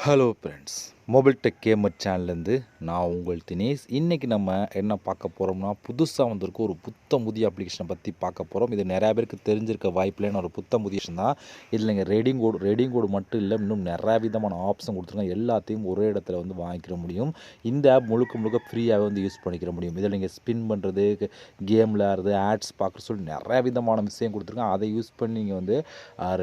Hello friends, mobile tech gamer சேனல்லேருந்து நான் உங்கள் தினேஷ். இன்றைக்கி நம்ம என்ன பார்க்க போகிறோம்னா, புதுசாக வந்திருக்க ஒரு புத்தம் புதிய அப்ளிகேஷனை பற்றி பார்க்க போகிறோம். இது நிறையா பேருக்கு தெரிஞ்சிருக்க வாய்ப்பில்லைன்னு ஒரு புத்தம் புதிய விஷயம் தான். இதில் நீங்கள் ரெடிங் கோடு மட்டும் இல்லை, இன்னும் நிறையா விதமான ஆப்ஷன் கொடுத்துருக்காங்க. எல்லாத்தையும் ஒரே இடத்துல வந்து வாங்கிக்கிற முடியும். இந்த ஆப் முழுக்க ஃப்ரீயாகவே வந்து யூஸ் பண்ணிக்கிற முடியும். இதில் நீங்கள் ஸ்பின் பண்ணுறது, கேம் விளையாடுறது, ஆட்ஸ் பார்க்குற சொல்லி நிறையா விதமான விஷயம் கொடுத்துருக்காங்க. அதை யூஸ் பண்ணி நீங்கள் வந்து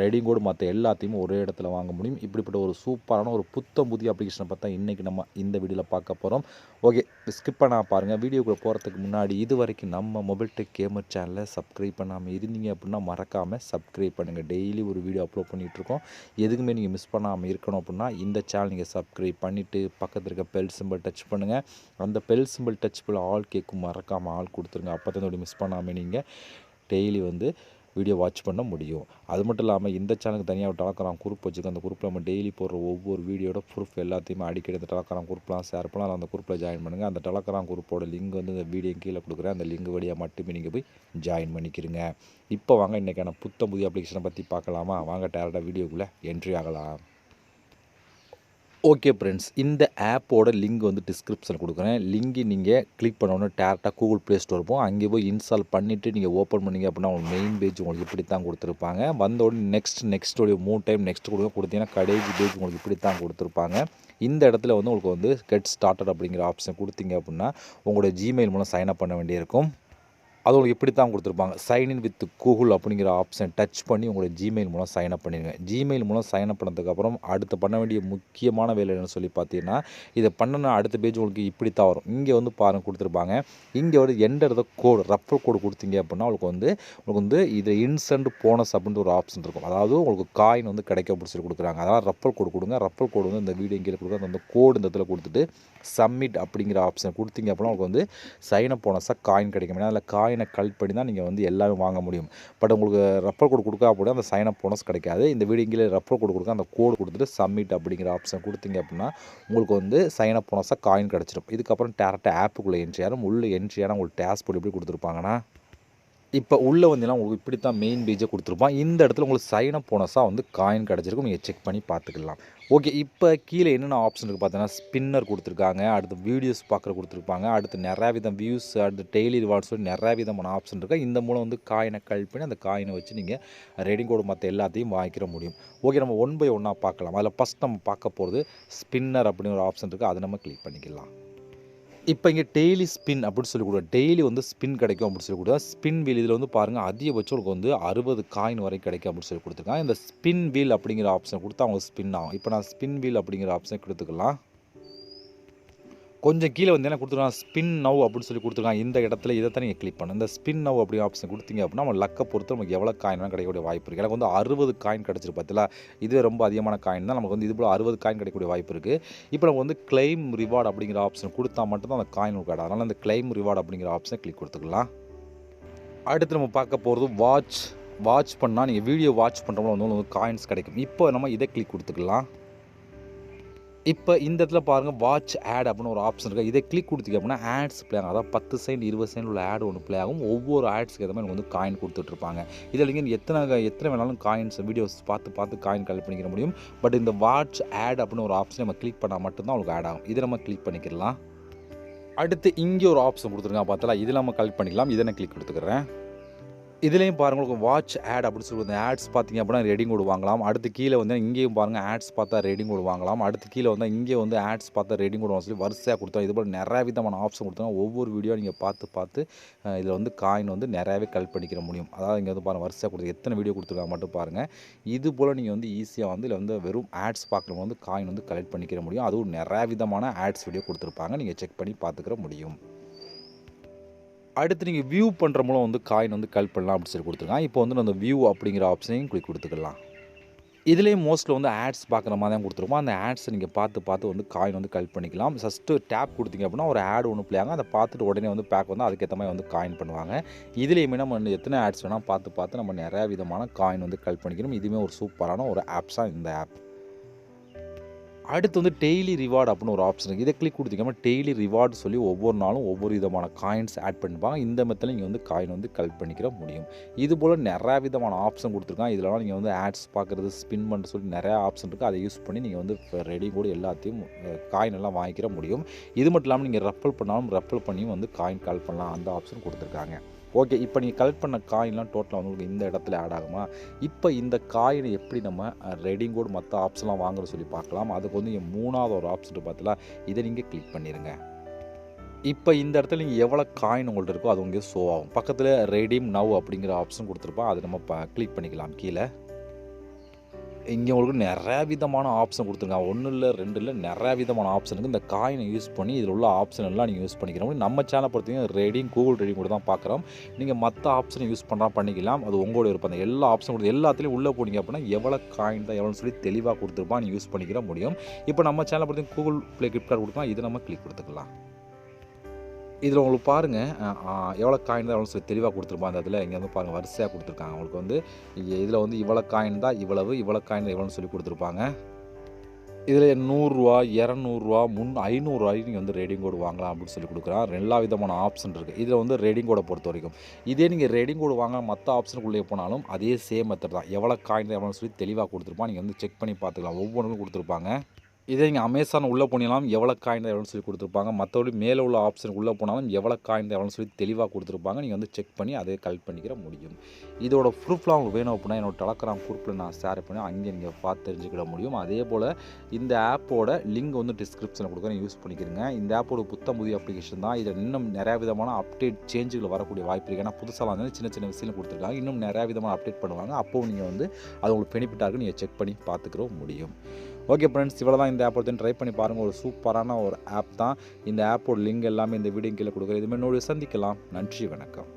ரெடிங் கோடு மற்ற எல்லாத்தையும் ஒரே இடத்துல வாங்க முடியும். இப்படிப்பட்ட ஒரு சூப்பரான ஒரு புத்தம் புதிய அப்ளிகேஷனை பார்த்தா இன்றைக்கி நம்ம இந்த வீடியோவில் பார்க்க போகிறோம். ஓகே, ஸ்கிப் பண்ணால் பாருங்கள். வீடியோக்குள்ளே போகிறதுக்கு முன்னாடி இது வரைக்கும் நம்ம மொபைல் டெக் கேமர் சேனலை சப்ஸ்கிரைப் பண்ணாமல் இருந்தீங்க அப்படின்னா மறக்காமல் சப்ஸ்கிரைப் பண்ணுங்கள். டெய்லி ஒரு வீடியோ அப்லோட் பண்ணிகிட்ருக்கோம். எதுக்குமே நீங்கள் மிஸ் பண்ணாமல் இருக்கணும் அப்படின்னா இந்த சேனல் நீங்கள் சப்ஸ்கிரைப் பண்ணிவிட்டு பக்கத்தில் இருக்க பெல் சிம்பிள் டச் பண்ணுங்கள். அந்த பெல் சிம்பிள் டச் பண்ண ஆல் கேட்கும் மறக்காமல் ஆள் கொடுத்துருங்க. அப்போ தான் மிஸ் பண்ணாமல் நீங்கள் டெய்லி வந்து வீடியோ வாட்ச் பண்ண முடியும். அது மட்டும் இல்லாமல் இந்த சேனலுக்கு தனியாக ஒரு டெலகிராம் குரூப் வச்சுருக்கோம். அந்த குரூப்பில் நம்ம டெய்லி போடுற ஒவ்வொரு வீடியோட ப்ரூஃப் எல்லாத்தையுமே அடிக்கடி அந்த டெலகிராம் குரூப்லாம் ஷேர் பண்ணலாம். அந்த குரூப்பில் ஜாயின் பண்ணுங்கள். அந்த டெலகிராம் குரூப்போட லிங்க் வந்து இந்த வீடியோ கீழே கொடுக்குறேன். அந்த லிங்க் வழியாக மட்டுமே நீங்கள் போய் ஜாயின் பண்ணிக்கிறீங்க. இப்போ வாங்க இன்றைக்கான புத்தம் புதிய அப்ளிகேஷனை பற்றி பார்க்கலாமா? வாங்க டேரெக்டாக வீடியோக்குள்ளே என்ட்ரி ஆகலாம். ஓகே ஃப்ரெண்ட்ஸ், இந்த ஆப்போட லிங்க் வந்து டிஸ்கிரிப்ஷனில் கொடுக்குறேன். லிங்க் நீங்கள் கிளிக் பண்ணோன்னு டேரெக்டாக கூகுள் ப்ளே ஸ்டோர் போகும். அங்கே போய் இன்ஸ்டால் பண்ணிவிட்டு நீங்கள் ஓப்பன் பண்ணிங்க அப்படின்னா உங்களுக்கு மெயின் பேஜ் உங்களுக்கு இப்படி தான் கொடுத்துருப்பாங்க. வந்தோடனே நெக்ஸ்ட் ஒரு 3 டைம் நெக்ஸ்ட் கொடுத்தீங்கன்னா கடைசி பேஜ் உங்களுக்கு இப்படி தான் கொடுத்துருப்பாங்க. இந்த இடத்துல வந்து உங்களுக்கு வந்து கெட் ஸ்டார்டட் அப்படிங்கிற ஆப்ஷன் கொடுத்தீங்க அப்படின்னா உங்களோட ஜிமெயில் மூலம் சைன் அப் பண்ண வேண்டியிருக்கும். அது உங்களுக்கு இப்படி தான் கொடுத்துருப்பாங்க. சைன்இன் வித் கூகுள் அப்படிங்கிற ஆப்ஷன் டச் பண்ணி உங்களோட ஜிமெயில் மூலம் சைன் அப் பண்ணிடுங்க. ஜிமெயில் மூலம் சைன் அப் பண்ணதுக்கப்புறம் அடுத்து பண்ண வேண்டிய முக்கியமான வேலை என்னன்னு சொல்லி பார்த்தீங்கன்னா, இதை பண்ணனா அடுத்த பேஜ் உங்களுக்கு இப்படி தான் வரும். இங்கே வந்து பாருங்கள் கொடுத்துருப்பாங்க. இங்கே வந்து என்டர் த கோடு ரெஃபர் கோடு கொடுத்தீங்க அப்படின்னா உங்களுக்கு வந்து இது இன்ஸ்டன்ட் போனஸ் அப்படின்ற ஒரு ஆப்ஷன் இருக்கும். அதாவது உங்களுக்கு காயின் வந்து கிடைக்க அப்படின்னு சொல்லி கொடுக்குறாங்க. அதனால் ரெஃபர் கோடு கொடுங்க. ரெஃபர் கோடு வந்து இந்த வீடியோ கீழே கொடுக்குற அந்த கோடு இந்த இடத்துல கொடுத்துட்டு சப்மிட் அப்படிங்கிற ஆப்ஷன் கொடுத்தீங்க அப்படின்னா உங்களுக்கு வந்து சைன் அப் போனஸாக காயின் கிடைக்கும். ஏன்னா அதில் காயினை கலெக்ட் பண்ணி தான் நீங்கள் வந்து எல்லாமே வாங்க முடியும். பட் உங்களுக்கு ரெஃபர் கோடு கொடுக்க அப்படின்னா அந்த சைன் அப் போனஸ் கிடைக்காது. இந்த வீடியோ கீழே ரெஃபர் கோடு கொடுக்க அந்த கோடு கொடுத்துட்டு சப்மிட் அப்படிங்கிற ஆப்ஷன் கொடுத்தீங்க அப்படின்னா உங்களுக்கு வந்து சைன் அப் போனஸாக காயின் கிடச்சிடும். இதுக்கப்புறம் டேரெக்டாக ஆப்புக்குள்ளே என்ட்ரி ஆகும். உள்ளே என்ட்ரி ஆனால் உங்களுக்கு டேஷ்போர்ட் எப்படி கொடுத்துருப்பாங்கன்னா, இப்போ உள்ளே வந்தீங்கன்னா உங்களுக்கு இப்படி தான் மெயின் பேஜை கொடுத்துருப்பான். இந்த இடத்துல உங்களுக்கு சைன் அப் போனஸாக வந்து காயின் கிடச்சிருக்கும். நீங்கள் செக் பண்ணி பார்த்துக்கலாம். ஓகே, இப்போ கீழே என்னென்ன ஆப்ஷன் இருக்குது பார்த்தீங்கன்னா, ஸ்பின்னர் கொடுத்துருக்காங்க, அடுத்து வீடியோஸ் பார்க்குற கொடுத்துருப்பாங்க, அடுத்து நிறையா விதம் வியூஸ், அடுத்து டெய்லி ரிவார்ட்ஸ் சொல்லி நிறையா விதமான ஆப்ஷன் இருக்குது. இந்த மூலம் வந்து காயினை கலெக்ட் பண்ணி அந்த காயினை வச்சு நீங்கள் ரெடிங் கோடு மற்ற எல்லாத்தையும் வாங்கிக்கிற முடியும். ஓகே, நம்ம ஒன் பை ஒன்னாக பார்க்கலாம். அதில் ஃபஸ்ட் நம்ம பார்க்க போகிறது ஸ்பின்னர் அப்படின்னு ஒரு ஆப்ஷன் இருக்குது. அதை நம்ம கிளிக் பண்ணிக்கலாம். இப்போ இங்கே டெய்லி ஸ்பின் அப்படின்னு சொல்லி கொடுக்குறோம். டெய்லி வந்து ஸ்பின் கிடைக்கும் அப்படின்னு சொல்லி கொடுத்தா ஸ்பின் வீல் இதில் வந்து பாருங்கள் அதிகபட்சம் உங்களுக்கு வந்து 60 காயின் வரை கிடைக்கும் அப்படின்னு சொல்லி கொடுத்துருக்காங்க. இந்த ஸ்பின் வீல் அப்படிங்கிற ஆப்ஷன் கொடுத்தா அவங்களுக்கு ஸ்பின் ஆகும். இப்போ நான் ஸ்பின் வீல் அப்படிங்கிற ஆப்ஷன் கொடுத்துக்கலாம். கொஞ்சம் கீழே வந்து என்ன கொடுத்துருக்காங்க, ஸ்பின் நவ் அப்படின்னு சொல்லி கொடுத்துருக்காங்க. இந்த இடத்துல இதை தான் நீங்கள் கிளிக் பண்ணணும். இந்த ஸ்பின் நவ் அப்படி ஆப்ஷன் கொடுத்தீங்க அப்படின்னா நம்ம லக்கை பொறுத்து நமக்கு எவ்வளோ காயின் வேணும் கிடைக்கக்கூடிய வாய்ப்பு இருக்குது. எனக்கு வந்து 60 காயின் கிடச்சிருக்கு பார்த்தீங்களா, இதுவே ரொம்ப அதிகமான காயின் தான். நமக்கு வந்து இது போல் 60 காயின் கிடைக்கக்கூடிய வாய்ப்பு இருக்குது. இப்போ நம்ம வந்து கிளைம் ரிவார்டு அப்படிங்கிற ஆப்ஷன் கொடுத்தா மட்டும்தான் அந்த காயின் உங்களுக்கு கிடைக்கும். அதனால் அந்த கிளைம் ரிவார்டு அப்படிங்கிற ஆப்ஷனை கிளிக் கொடுத்துக்கலாம். அடுத்து நம்ம பார்க்க போகிறது வாட்ச் பண்ணால் நீங்கள் வீடியோ வாட்ச் பண்ணுறவங்க வந்து உங்களுக்கு காயின்ஸ் கிடைக்கும். இப்போ நம்ம இதை கிளிக் கொடுத்துக்கலாம். இப்போ இந்த இடத்துல பாருங்கள், வாட்ச் ஆட் அப்படின்னு ஒரு ஆப்ஷன் இருக்குது. இதை கிளிக் கொடுத்தீங்க அப்படின்னா ஆட்ஸ் ப்ளே ஆகும். அதாவது 10 செகண்ட் 20 செகண்ட் உள்ள ஆட் ஒன்று ப்ளே ஆகும். ஒவ்வொரு ஆட்ஸ்க்கு ஏற்ற மாதிரி வந்து காயின் கொடுத்துட்ருப்பாங்க. இதில் நீங்கள் எத்தனை வேணாலும் காயின்ஸ் வீடியோஸ் பார்த்து காயின் கலெக்ட் பண்ணிக்கிற முடியும். பட் இந்த வாட்ச் ஆட் அப்படின்னு ஒரு ஆப்ஷன் நம்ம கிளிக் பண்ணால் மட்டும்தான் உங்களுக்கு ஆட் ஆகும். இதை நம்ம கிளிக் பண்ணிக்கலாம். அடுத்து இங்கே ஒரு ஆப்ஷன் கொடுத்துருக்காங்க பார்த்தா, இதில் நம்ம கலெக்ட் பண்ணிக்கலாம். இதை நான் கிளிக் கொடுத்துக்கிறேன். இதுலேயும் பாருங்கள் உங்களுக்கு வாட்ச் ஆட் அப்படின்னு சொல்லி ஆட்ஸ் பார்த்தீங்க அப்படின்னா ரெடிங் கோடு வாங்கலாம். அடுத்து கீழே வந்து இங்கேயும் பாருங்கள் ஆட்ஸ் பார்த்தா ரெடிங் கோடு வாங்கலாம். அடுத்து கீழே வந்து இங்கே வந்து ஆட்ஸ் பார்த்தா ரெடிங் கோடு சொல்லி வரிசையாக கொடுத்தோம். இது போல் நிறைய விதமான ஆப்ஷன் கொடுத்தோம். ஒவ்வொரு வீடியோ நீங்கள் பார்த்து இதில் வந்து காயின் வந்து நிறையாவே கலெக்ட் பண்ணிக்கிற முடியும். அதாவது இங்கே வந்து பாருங்கள் வரிசையாக கொடுத்து எத்தனை வீடியோ கொடுத்துருக்காங்க மட்டும் பாருங்கள். இது போல் நீங்கள் வந்து ஈஸியாக வந்து இதில் வந்து வெறும் ஆட்ஸ் பார்க்குறவங்க வந்து காயின் வந்து கலெக்ட் பண்ணிக்கிற முடியும். அதுவும் நிறைய விதமான ஆட்ஸ் வீடியோ கொடுத்துருப்பாங்க. நீங்கள் செக் பண்ணி பார்த்துக்கிற முடியும். அடுத்து நீங்கள் வியூ பண்ணுற மூலம் வந்து காயின் வந்து கலெக்ட் பண்ணலாம் அப்படின்னு சொல்லி கொடுத்துருக்காங்க. இப்போ வந்து அந்த வியூ அப்படிங்கிற ஆப்ஷனையும் கிளிக் கொடுத்துக்கலாம். இதுலேயும் மோஸ்ட்டில் வந்து ஆட்ஸ் பார்க்குற மாதிரி தான் கொடுத்துருப்போம். அந்த ஆட்ஸை நீங்கள் பார்த்து வந்து காயின் வந்து கலெக்ட் பண்ணிக்கலாம். ஃபஸ்ட்டு டேப் கொடுத்தீங்க அப்படின்னா ஒரு ஆட் ஒன்று ப்ளே ஆகும். அதை பார்த்துட்டு உடனே வந்து பேக் வந்து அதுக்கேற்ற மாதிரி வந்து காயின் பண்ணுவாங்க. இதுலேயுமே நம்ம எத்தனை ஆட்ஸ் வேணால் பார்த்து நம்ம நிறையா விதமான காயின் வந்து கலெக்ட் பண்ணிக்கணும். இதுவுமே ஒரு சூப்பரான ஒரு ஆப்ஸாக இந்த ஆப். அடுத்து வந்து டெய்லி ரிவார்டு அப்படின்னு ஒரு ஆப்ஷன் இருக்குது. இதை கிளிக் கொடுத்தீங்கன்னா டெய்லி ரிவார்டு சொல்லி ஒவ்வொரு நாளும் ஒவ்வொரு விதமான காயின்ஸ் ஆட் பண்ணிப்பாங்க. இந்த மெத்தடில் நீங்கள் வந்து காயின் வந்து கலெக்ட் பண்ணிக்கிற முடியும். இதுபோல் நிறையா விதமான ஆப்ஷன் கொடுத்துருக்காங்க. இதெல்லாம் நீங்கள் வந்து ஆட்ஸ் பார்க்குறது, ஸ்பின் பண்ணுறது சொல்லி நிறையா ஆப்ஷன் இருக்குது. அதை யூஸ் பண்ணி நீங்கள் வந்து ரெடி கூட எல்லாத்தையும் காயின் எல்லாம் வாங்கிக்கிற முடியும். இது மட்டும் இல்லாமல் நீங்கள் ரெஃபர் பண்ணாலும் ரெஃபர் பண்ணியும் வந்து காயின் கலெக்ட் பண்ணலாம். அந்த ஆப்ஷன் கொடுத்துருக்காங்க. ஓகே, இப்போ நீங்கள் கலெக்ட் பண்ண காயின்லாம் டோட்டலாக வந்து உங்களுக்கு இந்த இடத்துல ஆட் ஆகுமா? இப்போ இந்த காயினை எப்படி நம்ம ரெடிங் கோட் மற்ற ஆப்ஷன்லாம் வாங்குற சொல்லி பார்க்கலாம். அதுக்கு வந்து இங்கே 3வது ஒரு ஆப்ஷன் பார்த்தீங்களா, இதை நீங்கள் கிளிக் பண்ணிடுங்க. இப்போ இந்த இடத்துல நீங்கள் எவ்வளோ காயின் உங்கள்கிட்ட இருக்கோ அது உங்களுக்கு ஷோ ஆகும். பக்கத்தில் ரெடீம் நவ் அப்படிங்கிற ஆப்ஷன் கொடுத்துருப்போம். அதை நம்ம கிளிக் பண்ணிக்கலாம். கீழே இங்கே உங்களுக்கு நிறையா விதமான ஆப்ஷன் கொடுத்துருக்காங்க. 1 இல்லை 2 இல்லை நிறையா விதமான ஆப்ஷன் இருக்குது. இந்த காயினை யூஸ் பண்ணி இதில் உள்ள ஆப்ஷன் எல்லாம் நீங்கள் யூஸ் பண்ணிக்கிற முடியும். நம்ம சேனலை பொறுத்தவரைக்கும் ரெடிங் கூகுள் ரெடிங் கூட தான் பார்க்குறோம். நீங்கள் மற்ற ஆப்ஷனை யூஸ் பண்ணுறா பண்ணிக்கலாம். அது உங்களோட விருப்பம். அந்த எல்லா ஆப்ஷன் கொடுத்து எல்லாத்துலேயும் உள்ளே போனீங்க அப்படின்னா எவ்வளோ காயின் தான் எவ்வளோன்னு சொல்லி தெளிவாக கொடுத்துருப்பா நீங்கள் யூஸ் பண்ணிக்கிற முடியும். இப்போ நம்ம சேனலை பொறுத்தவரைக்கும் கூகுள் ப்ளே கிஃப்ட் கார்டு கொடுத்தோம். இதை நம்ம கிளிக் கொடுத்துக்கலாம். இதில் உங்களுக்கு பாருங்கள் எவ்வளோ காயின் தான் எவ்வளோ சொல்லி தெளிவாக கொடுத்துருப்பாங்க. அந்த இதில் இங்கே வந்து பாருங்கள் வரிசையாக கொடுத்துருக்காங்க. உங்களுக்கு வந்து இதில் வந்து இவ்வளோ காயின் தான் இவ்வளோ காயின் தான் இவ்வளோன்னு சொல்லி கொடுத்துருப்பாங்க. இதில் 100 ரூபா 200 ரூபா 500 ரூபாய்க்கு நீங்கள் வந்து ரெடிங் கோடு வாங்கலாம் அப்படின்னு சொல்லி கொடுக்குறான். எல்லா விதமான ஆப்ஷன் இருக்குது. இதில் வந்து ரெடிங் கோடை பொறுத்த வரைக்கும் இதே நீங்கள் ரெடிங் கோடு வாங்க மற்ற ஆப்ஷனுக்குள்ளே போனாலும் அதே சேம் மெத்தட் தான். எவ்வளோ காயின் தான் எவ்வளோன்னு சொல்லி தெளிவாக கொடுத்துருப்பான். நீங்கள் வந்து செக் பண்ணி பார்த்துக்கலாம். ஒவ்வொன்றுக்கும் கொடுத்துருப்பாங்க. இதே நீங்கள் அமேசான் உள்ளே போனீங்களாலும் எவ்வளோ காயின் தான் எவ்வளோன்னு சொல்லி கொடுத்துருப்பாங்க. மற்றபடி மேலே உள்ள ஆப்ஷனுக்கு உள்ளே போனாலும் எவ்வளோ காயின் தான் எவ்வளோன்னு சொல்லி தெளிவாக கொடுத்துருப்பாங்க. நீங்கள் வந்து செக் பண்ணி அதை கலெக்ட் பண்ணிக்கிற முடியும். இதோட ப்ரூஃப்லாம் உங்களுக்கு வேணும் அப்படின்னா என்னோட டெலகிராம் குரூப்பில் நான் ஷேர் பண்ணி அங்கே நீங்கள் பார்த்து தெரிஞ்சுக்கிட முடியும். அதே போல் இந்த ஆப்போட லிங்க் வந்து டிஸ்கிரிப்ஷனில் கொடுக்குறேன், யூஸ் பண்ணிக்கிறேங்க. இந்த ஆப்போட புதிய அப்ளிகேஷன் தான். இதில் இன்னும் நிறையா விதமான அப்டேட் சேஞ்சுகள் வரக்கூடிய வாய்ப்பு இருக்குது. ஏன்னா புதுசாக வந்து சின்ன சின்ன விஷயம் கொடுத்துருக்காங்க. இன்னும் நிறையா விதமான அப்டேட் பண்ணுவாங்க. அப்போது நீங்கள் வந்து அது உங்களுக்கு பெனிஃபிட்டாக இருக்குது, நீங்கள் செக் பண்ணி பார்த்துக்கிற முடியும். ஓகே ஃப்ரெண்ட்ஸ், இவ்வளோ தான் இந்த ஆப் எடுத்து ட்ரை பண்ணி பாருங்கள். ஒரு சூப்பரான ஒரு ஆப் தான். இந்த ஆப்போட லிங்க் எல்லாமே இந்த வீடியோ கீழே கொடுக்குறேன். இதுமாதிரி சந்திக்கலாம். நன்றி, வணக்கம்.